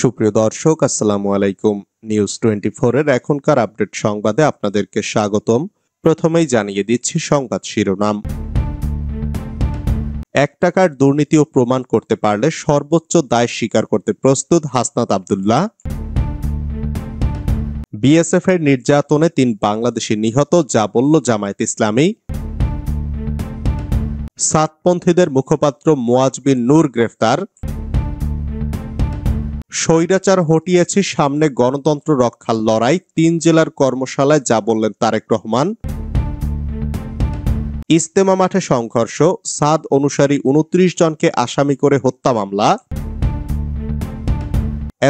সুপ্রিয় দর্শক, আসসালামু আলাইকুম। নিউজ 24 এর এখনকার আপডেট সংবাদে আপনাদেরকে স্বাগতম। প্রথমেই জানিয়ে দিচ্ছি সংবাদ শিরোনাম। ১ টাকার দুর্নীতিও প্রমাণ করতে পারলে সর্বোচ্চ দায় স্বীকার করতে প্রস্তুত হাসনাত আব্দুল্লাহ। বিএসএফ এর নির্যাতনে ৩ বাংলাদেশি নিহত, যা বলল জামায়াত ইসলামী। সাতপন্থীদের মুখপাত্র মুয়াজ বিন নূর গ্রেফতার। স্বৈরাচার হটিয়েছি, সামনে গণতন্ত্র রক্ষার লড়াই, ৩ জেলার কর্মশালায় যা বললেন তারেক রহমান। ইজতেমা মাঠে সংঘর্ষ, সাদ অনুসারী ২৯ জনকে আসামি করে হত্যা মামলা।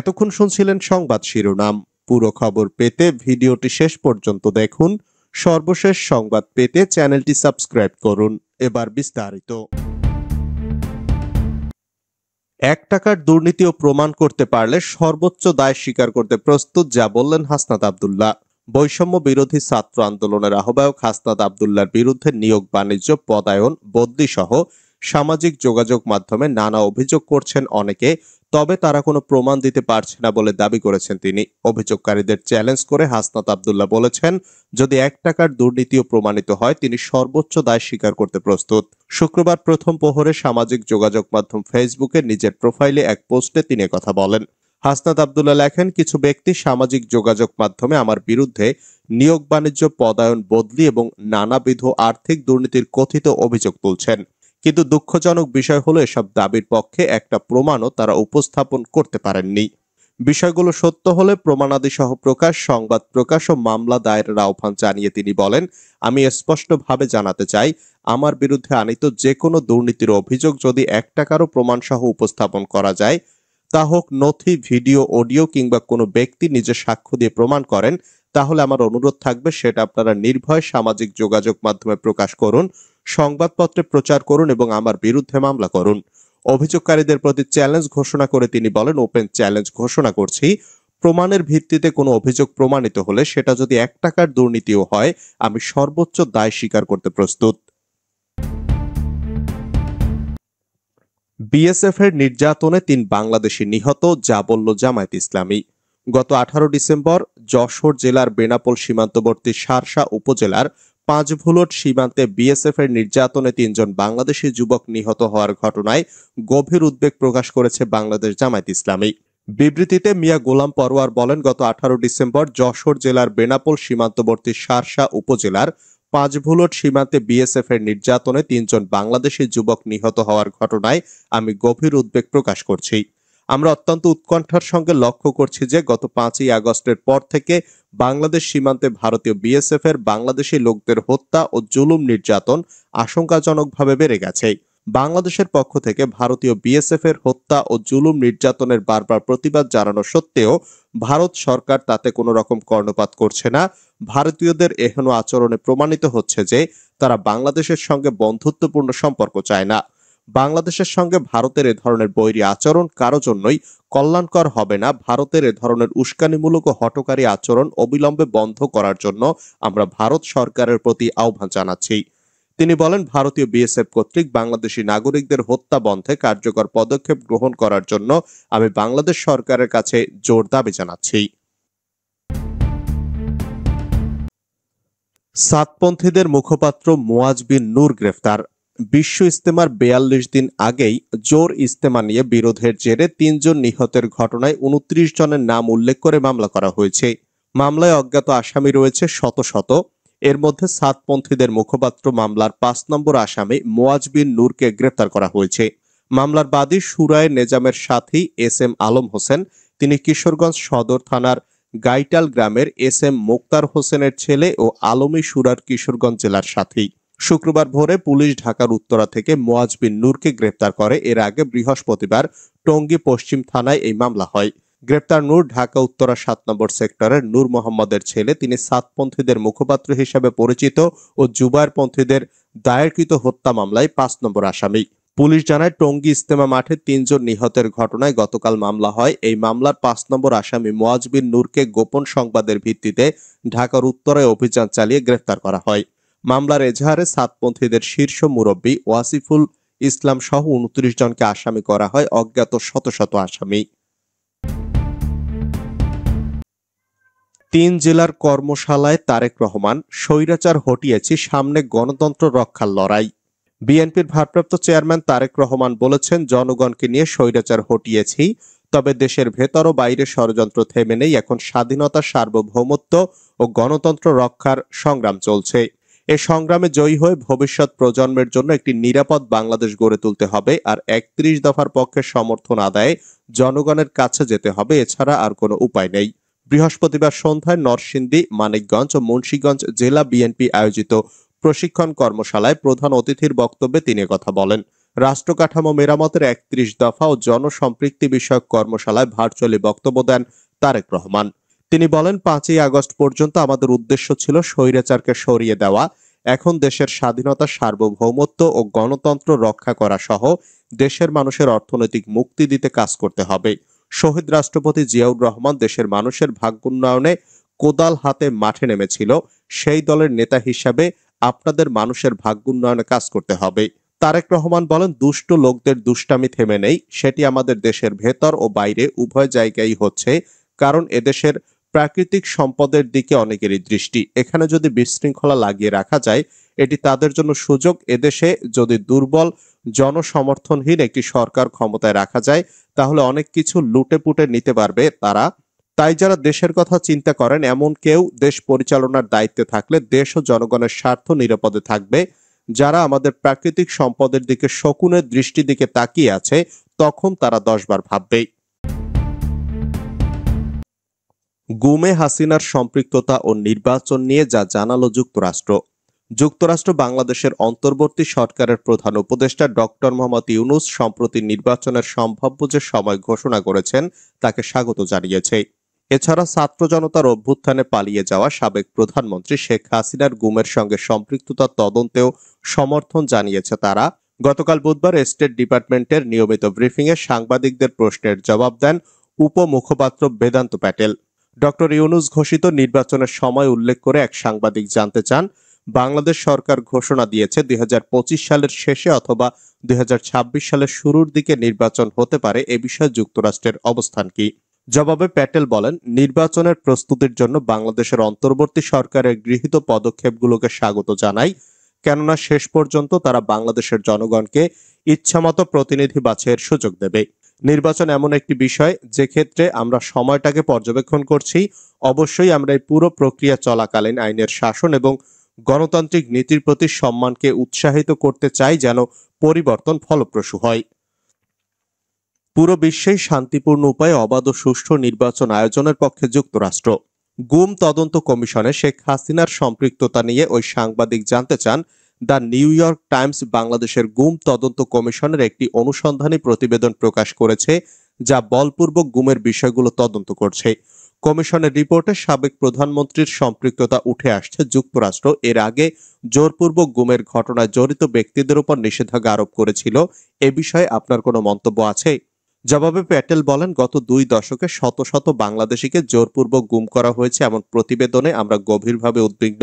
এতক্ষণ শুনছিলেন সংবাদ শিরোনাম। পুরো খবর পেতে ভিডিওটি শেষ পর্যন্ত দেখুন। সর্বশেষ সংবাদ পেতে চ্যানেলটি সাবস্ক্রাইব করুন। এবার বিস্তারিত। ১ টাকার দুর্নীতিও প্রমাণ করতে পারলে সর্বোচ্চ দায় স্বীকার করতে প্রস্তুত, যা বললেন হাসনাত আব্দুল্লাহ। বৈষম্য বিরোধী ছাত্র আন্দোলনের আহ্বায়ক হাসনাত আব্দুল্লাহর বিরুদ্ধে নিয়োগ, বাণিজ্য, পদায়ন, বদলি সহ সামাজিক যোগাযোগ মাধ্যমে নানা অভিযোগ করছেন অনেকে, তবে তারা কোনো প্রমাণ দিতে পারছে না বলে দাবি করেছেন তিনি। অভিযোগকারীদের চ্যালেঞ্জ করে হাসনাত আব্দুল্লাহ বলেছেন, যদি ১ টাকার দুর্নীতিও প্রমাণিত হয় তিনি সর্বোচ্চ দায় স্বীকার করতে প্রস্তুত। শুক্রবার প্রথম প্রহরে সামাজিক যোগাযোগ মাধ্যম ফেসবুকে নিজের প্রোফাইলে এক পোস্টে তিনি কথা বলেন। হাসনাত আব্দুল্লাহ লেখেন, কিছু ব্যক্তি সামাজিক যোগাযোগ মাধ্যমে আমার বিরুদ্ধে নিয়োগ, বাণিজ্য, পদায়ন, বদলি এবং নানাবিধ আর্থিক দুর্নীতির কথিত অভিযোগ তুলছেন। কিন্তু দুঃখজনক বিষয় হলো, এসব দাবির পক্ষে একটা প্রমাণও তারা উপস্থাপন করতে পারেননি। বিষয়গুলো সত্য হলে প্রমাণাদি সহ প্রকাশ, সংবাদ প্রকাশ ও মামলা দায়েরের আহ্বান জানিয়ে তিনি বলেন, আমি স্পষ্টভাবে জানাতে চাই, আমার বিরুদ্ধে আনীত যে কোনো দুর্নীতির অভিযোগ যদি ১ টাকারও প্রমাণ সহ উপস্থাপন করা যায়, তা হোক নথি, ভিডিও, অডিও কিংবা কোনো ব্যক্তি নিজে সাক্ষ্য দিয়ে প্রমাণ করেন, তাহলে আমার অনুরোধ থাকবে সেটা আপনারা নির্ভয় সামাজিক যোগাযোগ মাধ্যমে প্রকাশ করুন, সংবাদপত্রে প্রচার করুন এবং আমার বিরুদ্ধে মামলা করুন। অভিযোগকারীদের প্রতি চ্যালেঞ্জ ঘোষণা করে তিনি বলেন, ওপেন চ্যালেঞ্জ ঘোষণা করছি, প্রমাণের ভিত্তিতে কোনো অভিযোগ প্রমাণিত হলে সেটা যদি ১ টাকার দুর্নীতিও হয়, আমি সর্বোচ্চ দায় স্বীকার করতে প্রস্তুত। বিএসএফ এর নির্যাতনে ৩ বাংলাদেশি নিহত, যা বলল জামায়াত ইসলামী। গত ১৮ ডিসেম্বর যশোর জেলার বেনাপোল সীমান্তবর্তী শার্শা উপজেলার পাঁচভুলট সীমান্তে বিএসএফ এর নির্যাতনে ৩ জন বাংলাদেশি যুবক নিহত হওয়ার ঘটনায় গভীর উদ্বেগ প্রকাশ করেছে বাংলাদেশ জামায়াত ইসলামী। বিবৃতিতে মিয়া গোলাম পরোয়ার বলেন, গত ১৮ ডিসেম্বর যশোর জেলার বেনাপোল সীমান্তবর্তী শার্শা উপজেলার পাঁচভুলট সীমান্তে বিএসএফ এর নির্যাতনে ৩ জন বাংলাদেশি যুবক নিহত হওয়ার ঘটনায় আমি গভীর উদ্বেগ প্রকাশ করছি। আমরা অত্যন্ত উৎকণ্ঠার সঙ্গে লক্ষ্য করছি যে গত ৫ই আগস্টের পর থেকে বাংলাদেশ সীমান্তে ভারতীয় বিএসএফ এর বাংলাদেশি লোকদের হত্যা ও জুলুম নির্যাতন আশঙ্কাজনকভাবে বেড়ে গেছে। বাংলাদেশের পক্ষ থেকে ভারতীয় বিএসএফ এর হত্যা ও জুলুম নির্যাতনের বারবার প্রতিবাদ জানানো সত্ত্বেও ভারত সরকার তাতে কোনো রকম কর্ণপাত করছে না। ভারতীয়দের এহেন আচরণে প্রমাণিত হচ্ছে যে তারা বাংলাদেশের সঙ্গে বন্ধুত্বপূর্ণ সম্পর্ক চায় না। বাংলাদেশের সঙ্গে ভারতের এ ধরনের বৈরী আচরণ কারো জন্যই কল্যাণকর হবে না। ভারতের এ ধরনের উস্কানিমূলক ও হঠকারী আচরণ অবিলম্বে বন্ধ করার জন্য আমরা ভারত সরকারের প্রতি আহ্বান জানাচ্ছি। তিনি বলেন, ভারতীয় বিএসএফ কর্তৃক বাংলাদেশি নাগরিকদের হত্যা বন্ধে কার্যকর পদক্ষেপ গ্রহণ করার জন্য আমি বাংলাদেশ সরকারের কাছে জোর দাবি জানাচ্ছি। সাতপন্থীদের মুখপাত্র মুয়াজ বিন নূর গ্রেফতার। বিশ্ব ইজতেমার ৪২ দিন আগেই জোর ইজতেমা নিয়ে বিরোধের জেরে ৩ জন নিহতের ঘটনায় ২৯ জনের নাম উল্লেখ করে মামলা করা হয়েছে। মামলায় অজ্ঞাত আসামি রয়েছে শত শত। এর মধ্যে সাতপন্থীদের মুখপাত্র মামলার ৫ নম্বর আসামি মুয়াজ বিন নূরকে গ্রেফতার করা হয়েছে। মামলার বাদী সুরায় নেজামের সাথী এস.এম. আলম হোসেন। তিনি কিশোরগঞ্জ সদর থানার গাইটাল গ্রামের এস.এম. মোক্তার হোসেনের ছেলে ও আলমী সুরার কিশোরগঞ্জ জেলার সাথী। শুক্রবার ভোরে পুলিশ ঢাকার উত্তরা থেকে মুয়াজ বিন নূরকে গ্রেফতার করে। এর আগে বৃহস্পতিবার টঙ্গী পশ্চিম থানায় এই মামলা হয়। গ্রেপ্তার নূর ঢাকা উত্তরা ৭ নম্বর সেক্টরের নূর মোহাম্মদের ছেলে। তিনি সাতপন্থীদের মুখপাত্র হিসেবে পরিচিত ও জুবায়েরপন্থীদের দায়েরকৃত হত্যা মামলায় ৫ নম্বর আসামি। পুলিশ জানায়, টঙ্গী ইজতেমা মাঠে ৩ জন নিহতের ঘটনায় গতকাল মামলা হয়। এই মামলার ৫ নম্বর আসামি মুয়াজ বিন নূরকে গোপন সংবাদের ভিত্তিতে ঢাকার উত্তরায় অভিযান চালিয়ে গ্রেফতার করা হয়। মামলার এজাহারে সাতপন্থীদের শীর্ষ মুরব্বী ওয়াসিফুল ইসলাম সহ ২৯ জনকে আসামি করা হয়, অজ্ঞাত শত শত আসামি। তিন জেলার কর্মশালায় তারেক রহমান, স্বৈরাচার হটিয়েছি, সামনে গণতন্ত্র রক্ষার লড়াই। বিএনপির ভারপ্রাপ্ত চেয়ারম্যান তারেক রহমান বলেছেন, জনগণকে নিয়ে স্বৈরাচার হটিয়েছি, তবে দেশের ভেতর ও বাইরে ষড়যন্ত্র থেমে নেই। এখন স্বাধীনতা, সার্বভৌমত্ব ও গণতন্ত্র রক্ষার সংগ্রাম চলছে। এ সংগ্রামে জয়ী হয়ে ভবিষ্যৎ প্রজন্মের জন্য একটি নিরাপদ বাংলাদেশ গড়ে তুলতে হবে। আর ৩১ দফার পক্ষে সমর্থন আদায়ে জনগণের কাছে যেতে হবে, এছাড়া আর কোনো উপায় নেই। বৃহস্পতিবার সন্ধ্যায় নরসিংদী, মানিকগঞ্জ ও মুন্সিগঞ্জ জেলা বিএনপি আয়োজিত প্রশিক্ষণ কর্মশালায় প্রধান অতিথির বক্তব্যে তিনি কথা বলেন। রাষ্ট্র কাঠামো মেরামতের ৩১ দফা ও জনসম্পৃক্তি বিষয়ক কর্মশালায় ভার্চুয়ালি বক্তব্য দেন তারেক রহমান। তিনি বলেন, ৫ই আগস্ট পর্যন্ত আমাদের উদ্দেশ্য ছিল স্বৈরাচারকে সরিয়ে দেওয়া। এখন দেশের স্বাধীনতা, সার্বভৌমত্ব ও গণতন্ত্র রক্ষা করা সহ দেশের মানুষের অর্থনৈতিক মুক্তি দিতে কাজ করতে হবে। শহীদ রাষ্ট্রপতি জিয়াউর রহমান দেশের মানুষের ভাগ্যোন্নয়নে কোদাল হাতে মাঠে নেমেছিল। সেই দলের নেতা হিসাবে আপনাদের মানুষের ভাগ্যোন্নয়নে কাজ করতে হবে। তারেক রহমান বলেন, দুষ্ট লোকদের দুষ্টামি থেমে নেই, সেটি আমাদের দেশের ভেতর ও বাইরে উভয় জায়গায় হচ্ছে। কারণ এদেশের প্রাকৃতিক সম্পদের দিকে অনেকেরই দৃষ্টি। এখানে যদি বিশৃঙ্খলা লাগিয়ে রাখা যায়, এটি তাদের জন্য সুযোগ। এদেশে যদি দুর্বল, জনসমর্থনহীন একটি সরকার ক্ষমতায় রাখা যায়, তাহলে অনেক কিছু লুটে পুটে নিতে পারবে তারা। তাই যারা দেশের কথা চিন্তা করেন, এমন কেউ দেশ পরিচালনার দায়িত্বে থাকলে দেশ ও জনগণের স্বার্থ নিরাপদে থাকবে। যারা আমাদের প্রাকৃতিক সম্পদের দিকে শকুনের দৃষ্টির দিকে তাকিয়ে আছে, তখন তারা ১০ বার ভাববে। গুমে হাসিনার সম্পৃক্ততা ও নির্বাচন নিয়ে যা জানালো যুক্তরাষ্ট্র। যুক্তরাষ্ট্র বাংলাদেশের অন্তর্বর্তী সরকারের প্রধান উপদেষ্টা ডক্টর মোহাম্মদ ইউনূস সম্প্রতি নির্বাচনের সম্ভাব্য যে সময় ঘোষণা করেছেন, তাকে স্বাগত জানিয়েছে। এছাড়া ছাত্র জনতার অভ্যুত্থানে পালিয়ে যাওয়া সাবেক প্রধানমন্ত্রী শেখ হাসিনার গুমের সঙ্গে সম্পৃক্ততার তদন্তেও সমর্থন জানিয়েছে তারা। গতকাল বুধবার স্টেট ডিপার্টমেন্টের নিয়মিত ব্রিফিংয়ে সাংবাদিকদের প্রশ্নের জবাব দেন উপমুখপাত্র বেদান্ত প্যাটেল। ডক্টর ইউনূস ঘোষিত নির্বাচনের সময় উল্লেখ করে এক সাংবাদিক জানতে চান, বাংলাদেশ সরকার ঘোষণা দিয়েছে ২০২৫ সালের শেষে অথবা ২০২৬ সালের শুরুর দিকে নির্বাচন হতে পারে। এ বিষয়ে যুক্তরাষ্ট্রের অবস্থান কি? জবাবে প্যাটেল বলেন, নির্বাচনের প্রস্তুতির জন্য বাংলাদেশের অন্তর্বর্তী সরকারের গৃহীত পদক্ষেপগুলোকে স্বাগত জানাই, কেননা শেষ পর্যন্ত তারা বাংলাদেশের জনগণকে ইচ্ছামতো প্রতিনিধি বাছাইয়ের সুযোগ দেবে। নির্বাচন এমন একটি বিষয় যে ক্ষেত্রে আমরা সময়টাকে পর্যবেক্ষণ করছি। অবশ্যই আমরা এই পুরো প্রক্রিয়া চলাকালীন আইনের শাসন এবং গণতান্ত্রিক নীতির প্রতি সম্মানকে উৎসাহিত করতে চাই, যেন পরিবর্তন ফলপ্রসূ হয়। পুরো বিশ্বেই শান্তিপূর্ণ উপায়ে অবাধ ও সুষ্ঠু নির্বাচন আয়োজনের পক্ষে যুক্তরাষ্ট্র। গুম তদন্ত কমিশনে শেখ হাসিনার সম্পৃক্ততা নিয়ে ওই সাংবাদিক জানতে চান, দ্য নিউ ইয়র্ক টাইমস বাংলাদেশের গুম তদন্ত কমিশনের একটি অনুসন্ধানী প্রতিবেদন প্রকাশ করেছে, যা বলপূর্বক গুমের বিষয়গুলো তদন্ত করছে। কমিশনের রিপোর্টে সাবেক প্রধানমন্ত্রীর সম্পৃক্ততা উঠে আসছে। যুক্তরাষ্ট্র এর আগে জোরপূর্বক গুমের ঘটনায় জড়িত ব্যক্তিদের উপর নিষেধাজ্ঞা আরোপ করেছিল। এ বিষয়ে আপনার কোনো মন্তব্য আছে? জবাবে প্যাটেল বলেন, গত ২ দশকে শত শত বাংলাদেশিকে জোরপূর্বক গুম করা হয়েছে এমন প্রতিবেদনে আমরা গভীরভাবে উদ্বিগ্ন।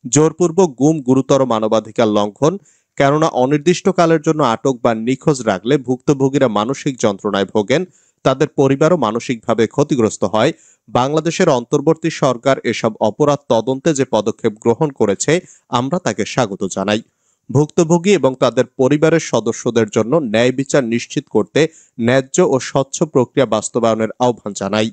জোরপূর্বক গুম গুরুতর মানবাধিকার লঙ্ঘন, কেননা অনির্দিষ্টকালের জন্য আটক বা নিখোঁজ রাখলে ভুক্তভোগীরা মানসিক যন্ত্রণায় ভোগেন, তাদের পরিবারও মানসিকভাবে ক্ষতিগ্রস্ত হয়। বাংলাদেশের অন্তর্বর্তী সরকার এসব অপরাধ তদন্তে যে পদক্ষেপ গ্রহণ করেছে, আমরা তাকে স্বাগত জানাই। ভুক্তভোগী এবং তাদের পরিবারের সদস্যদের জন্য ন্যায় বিচার নিশ্চিত করতে ন্যায্য ও স্বচ্ছ প্রক্রিয়া বাস্তবায়নের আহ্বান জানাই।